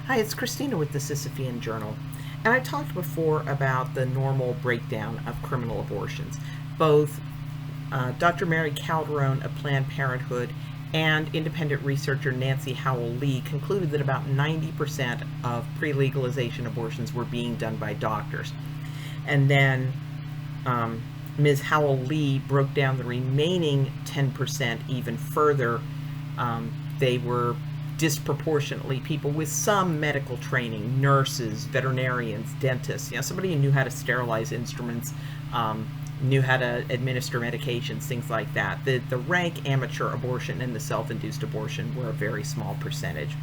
Hi, it's Christina with the Sisyphean Journal, and I talked before about the normal breakdown of criminal abortions. Both Dr. Mary Calderon of Planned Parenthood and independent researcher Nancy Howell Lee concluded that about 90% of pre-legalization abortions were being done by doctors. And then Ms. Howell Lee broke down the remaining 10% even further. They were disproportionately people with some medical training, nurses, veterinarians, dentists, somebody who knew how to sterilize instruments, knew how to administer medications, things like that. The rank amateur abortion and the self-induced abortion were a very small percentage.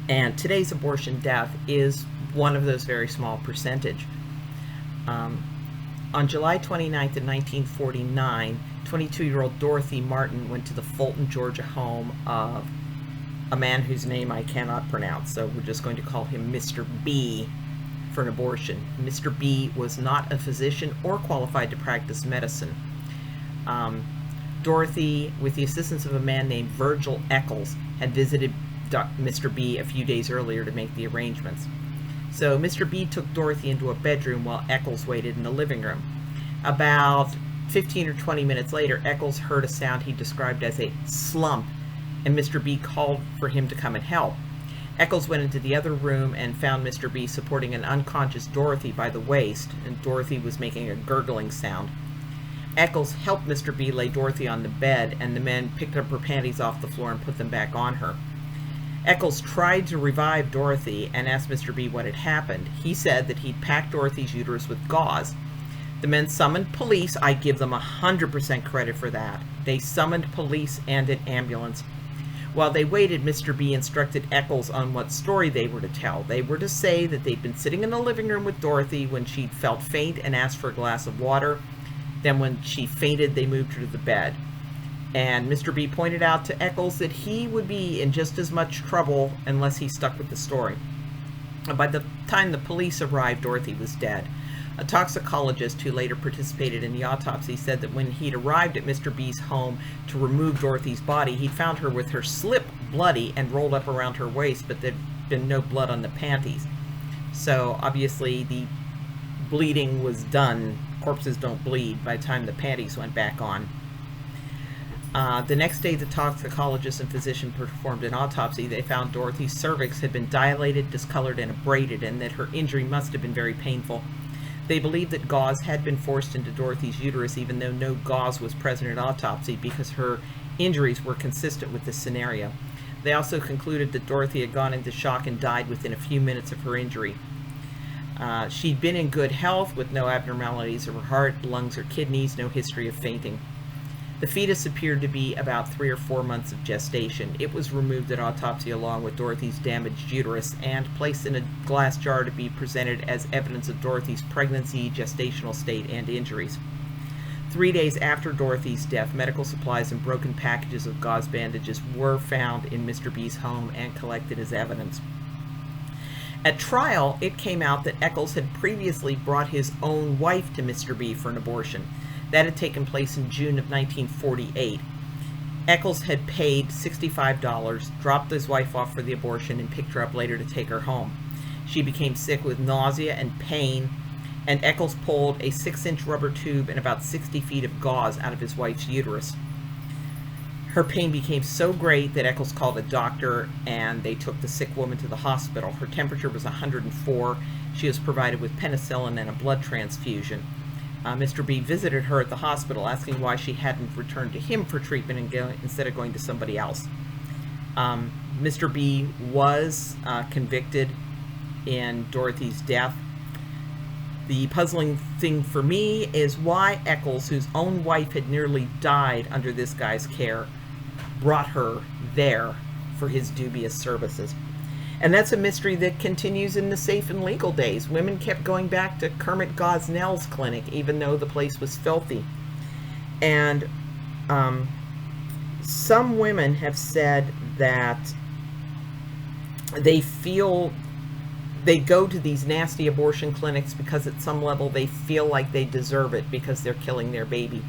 And today's abortion death is one of those very small percentage. On July 29th of 1949, 22-year-old Dorothy Martin went to the Fulton, Georgia home of a man whose name I cannot pronounce, so we're just going to call him Mr. B for an abortion. Mr. B was not a physician or qualified to practice medicine. Dorothy, with the assistance of a man named Virgil Echols, had visited Mr. B a few days earlier to make the arrangements. So Mr. B took Dorothy into a bedroom while Echols waited in the living room. About 15 or 20 minutes later, Echols heard a sound he described as a slump, and Mr. B called for him to come and help. Echols went into the other room and found Mr. B supporting an unconscious Dorothy by the waist, and Dorothy was making a gurgling sound. Echols helped Mr. B lay Dorothy on the bed, and the men picked up her panties off the floor and put them back on her. Echols tried to revive Dorothy and asked Mr. B what had happened. He said that he'd packed Dorothy's uterus with gauze. The men summoned police. I give them 100% credit for that. They summoned police and an ambulance. While they waited, Mr. B instructed Echols on what story they were to tell. They were to say that they'd been sitting in the living room with Dorothy when she felt faint and asked for a glass of water. Then when she fainted, they moved her to the bed. And Mr. B pointed out to Echols that he would be in just as much trouble unless he stuck with the story. By the time the police arrived, Dorothy was dead. A toxicologist who later participated in the autopsy said that when he'd arrived at Mr. B's home to remove Dorothy's body, he'd found her with her slip bloody and rolled up around her waist, but there'd been no blood on the panties. So obviously the bleeding was done. Corpses don't bleed by the time the panties went back on. The next day, the toxicologist and physician performed an autopsy. They found Dorothy's cervix had been dilated, discolored, and abraded, and that her injury must have been very painful. They believed that gauze had been forced into Dorothy's uterus, even though no gauze was present at autopsy, because her injuries were consistent with this scenario. They also concluded that Dorothy had gone into shock and died within a few minutes of her injury. She'd been in good health with no abnormalities of her heart, lungs, or kidneys, no history of fainting. The fetus appeared to be about 3 or 4 months of gestation. It was removed at autopsy along with Dorothy's damaged uterus and placed in a glass jar to be presented as evidence of Dorothy's pregnancy, gestational state, and injuries. 3 days after Dorothy's death, medical supplies and broken packages of gauze bandages were found in Mr. B's home and collected as evidence. At trial, it came out that Echols had previously brought his own wife to Mr. B for an abortion. That had taken place in June of 1948. Echols had paid $65, dropped his wife off for the abortion, and picked her up later to take her home. She became sick with nausea and pain, and Echols pulled a 6-inch rubber tube and about 60 feet of gauze out of his wife's uterus. Her pain became so great that Echols called a doctor, and they took the sick woman to the hospital. Her temperature was 104. She was provided with penicillin and a blood transfusion. Mr. B visited her at the hospital, asking why she hadn't returned to him for treatment instead of going to somebody else. Mr. B was convicted in Dorothy's death. The puzzling thing for me is why Echols, whose own wife had nearly died under this guy's care, brought her there for his dubious services. And that's a mystery that continues in the safe and legal days. Women kept going back to Kermit Gosnell's clinic, even though the place was filthy. And some women have said that they feel they go to these nasty abortion clinics because at some level they feel like they deserve it because they're killing their baby.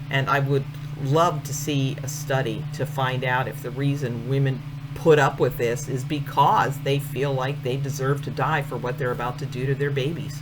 And I would love to see a study to find out if the reason women put up with this is because they feel like they deserve to die for what they're about to do to their babies.